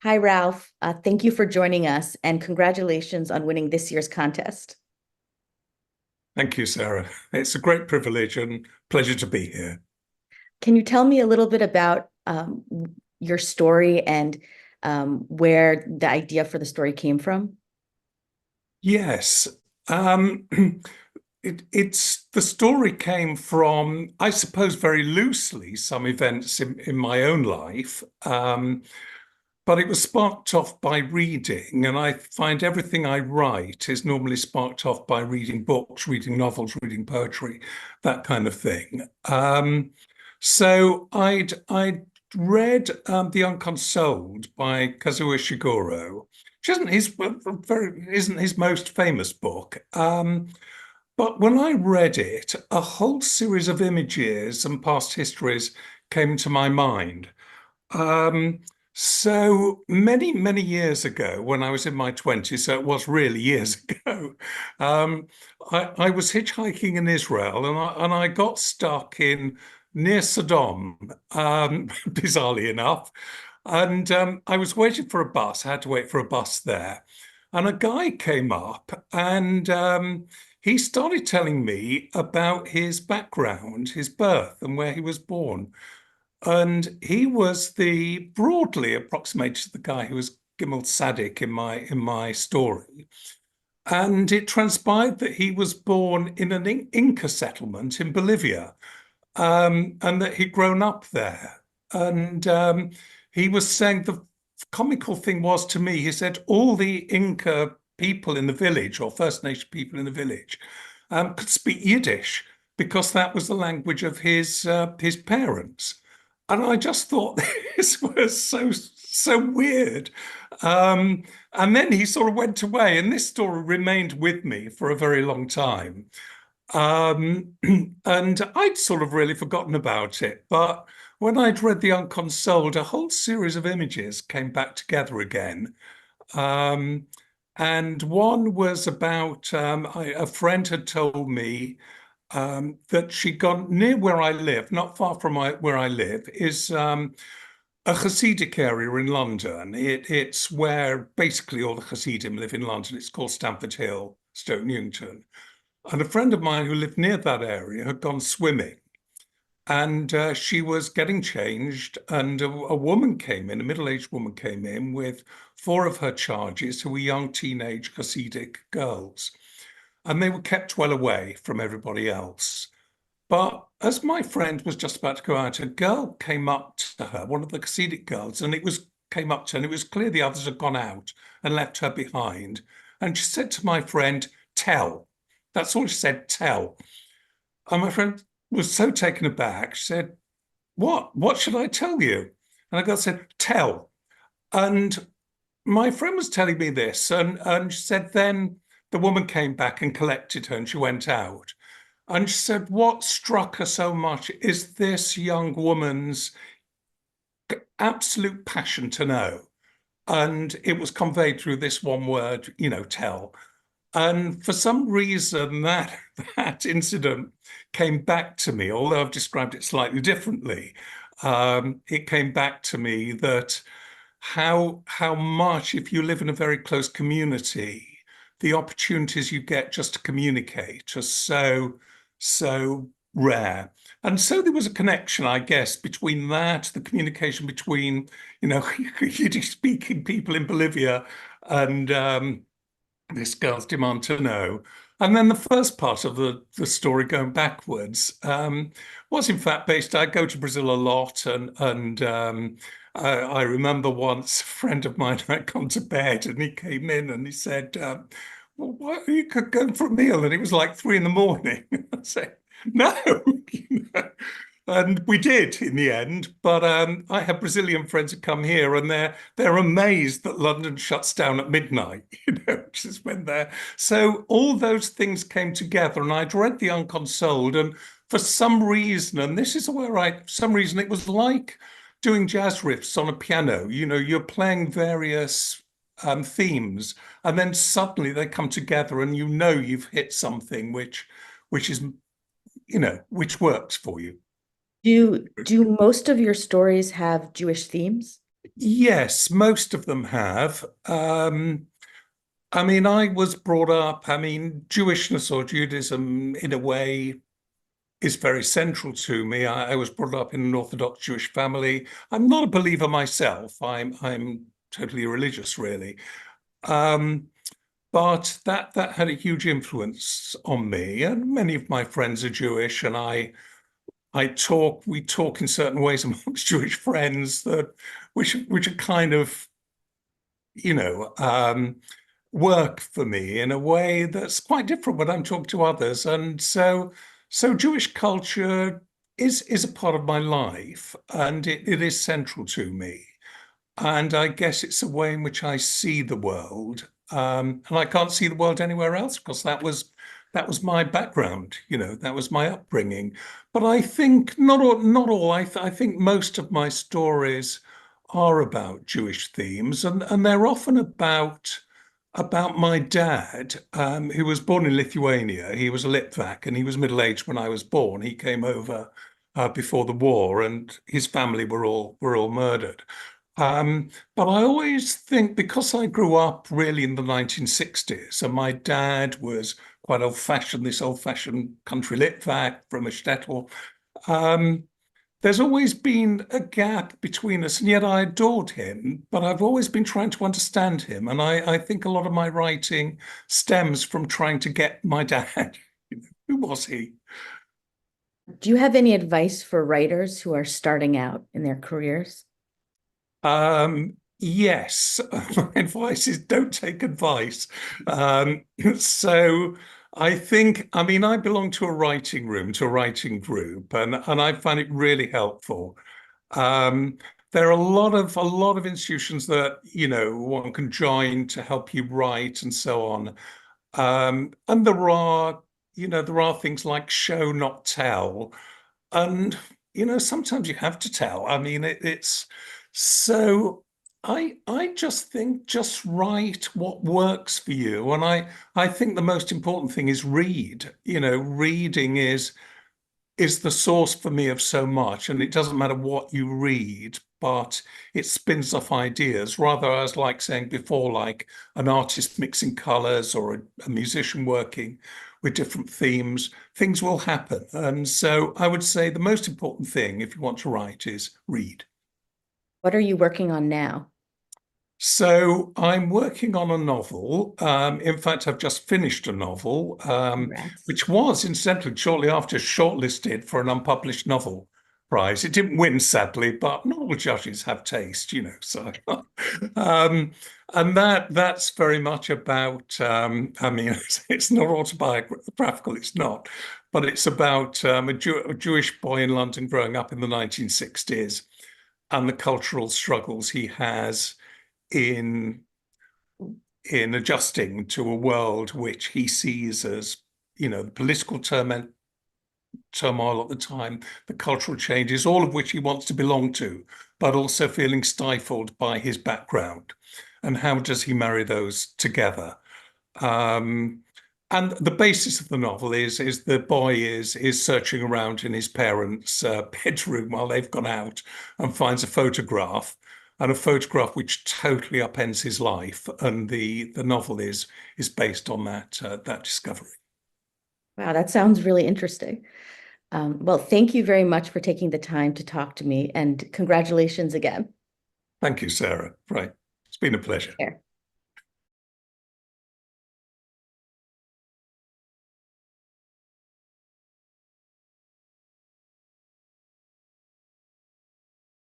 Hi, Ralph. Thank you for joining us and congratulations on winning this year's contest. Thank you, Sarah. It's a great privilege and pleasure to be here. Can you tell me a little bit about your story and where the idea for the story came from? Yes, um, it's the story came from, I suppose, very loosely, some events in my own life, but it was sparked off by reading, and I find everything I write is normally sparked off by reading books, reading novels, reading poetry, that kind of thing. So I'd read The Unconsoled by Kazuo Ishiguro, which isn't his most famous book. But when I read it, a whole series of images and past histories came to my mind. Um, so many years ago, when I was in my 20s, so it was really years ago, um, I was hitchhiking in Israel and I got stuck in near Sodom, bizarrely enough. And I was waiting for a bus. I had to wait for a bus there. And a guy came up and he started telling me about his background, his birth, and where he was born. And he was the broadly approximated the guy who was Gimel Sadik in my story. And it transpired that he was born in an Inca settlement in Bolivia, and that he'd grown up there. And he was saying the comical thing was to me, he said all the Inca people in the village or First Nation people in the village could speak Yiddish because that was the language of his parents. And I just thought this was so weird. And then he sort of went away, and this story remained with me for a very long time. Um, and I'd sort of really forgotten about it. But when I'd read The Unconsoled, a whole series of images came back together again. Um, and one was about a friend had told me that she'd gone near where I live, not far from where I live, is a Hasidic area in London. It's where basically all the Hasidim live in London. It's called Stamford Hill, Stoke Newington. And a friend of mine who lived near that area had gone swimming. And she was getting changed, and a woman came in, a middle-aged woman came in with four of her charges who were young teenage Hasidic girls. And they were kept well away from everybody else. But as my friend was just about to go out, a girl came up to her, one of the Hasidic girls, and it was came up to her, and it was clear the others had gone out and left her behind. And she said to my friend, "Tell." That's all she said, "Tell." And my friend was so taken aback. She said, "What? What should I tell you?" And the girl said, "Tell." And my friend was telling me this, and she said, then the woman came back and collected her, and she went out. And she said, what struck her so much is this young woman's absolute passion to know. And it was conveyed through this one word, tell. And for some reason, that incident came back to me, although I've described it slightly differently. It came back to me that how much, if you live in a very close community, the opportunities you get just to communicate are so rare. And so there was a connection, I guess, between that, the communication between, Yiddish speaking people in Bolivia and this girl's demand to know. And then the first part of the story going backwards was in fact based. I go to Brazil a lot, and I remember once a friend of mine had gone to bed, and he came in and he said, "Well, why are you going for a meal?" And it was like 3 in the morning. I said, "No." And we did in the end, but I have Brazilian friends who come here, and they're amazed that London shuts down at midnight, which is when they're. So all those things came together, and I'd read The Unconsoled, and for some reason, and this is where for some reason, it was like doing jazz riffs on a piano. You're playing various themes, and then suddenly they come together, and you've hit something which is, which works for you. Do most of your stories have Jewish themes? Yes, most of them have. I mean, I was brought up, I mean, Jewishness or Judaism in a way is very central to me. I was brought up in an Orthodox Jewish family. I'm not a believer myself. I'm totally religious, really. Um, but that had a huge influence on me. And many of my friends are Jewish, and we talk in certain ways amongst Jewish friends that which are kind of, you know, work for me in a way that's quite different when I'm talking to others. And so Jewish culture is a part of my life, and it is central to me. And I guess it's a way in which I see the world. And I can't see the world anywhere else because that was my background, that was my upbringing. But I think not all. I think most of my stories are about Jewish themes, and they're often about my dad, who was born in Lithuania. He was a Litvak, and he was middle-aged when I was born. He came over before the war, and his family were all murdered. But I always think because I grew up really in the 1960s, and my dad was quite old-fashioned, this old-fashioned country Litvak from a shtetl. Um, there's always been a gap between us, and yet I adored him, but I've always been trying to understand him. And I think a lot of my writing stems from trying to get my dad. Who was he? Do you have any advice for writers who are starting out in their careers? Yes, my advice is don't take advice. So I mean, I belong to a writing room, to a writing group, and I find it really helpful. Um, there are a lot of institutions that, one can join to help you write and so on. And there are things like show, not tell. And, sometimes you have to tell. I mean, it's so I just think just write what works for you. And I think the most important thing is read. Reading is the source for me of so much. And it doesn't matter what you read, but it spins off ideas. Rather, as like saying before, like an artist mixing colors or a musician working with different themes, things will happen. And so I would say the most important thing, if you want to write, is read. What are you working on now? So I'm working on a novel. In fact, I've just finished a novel, Congrats. which was incidentally shortly after shortlisted for an unpublished novel prize. It didn't win, sadly, but not all judges have taste, So, um, and that's very much about. I mean, it's not autobiographical. It's not, but it's about a Jewish boy in London growing up in the 1960s and the cultural struggles he has in in adjusting to a world which he sees as, the political turmoil at the time, the cultural changes, all of which he wants to belong to, but also feeling stifled by his background. And how does he marry those together? Um, and the basis of the novel is the boy is searching around in his parents' bedroom while they've gone out and finds a photograph, and a photograph which totally upends his life. And the novel is based on that discovery. Wow, that sounds really interesting. Well, thank you very much for taking the time to talk to me, and congratulations again. Thank you, Sarah. Right. It's been a pleasure. Here.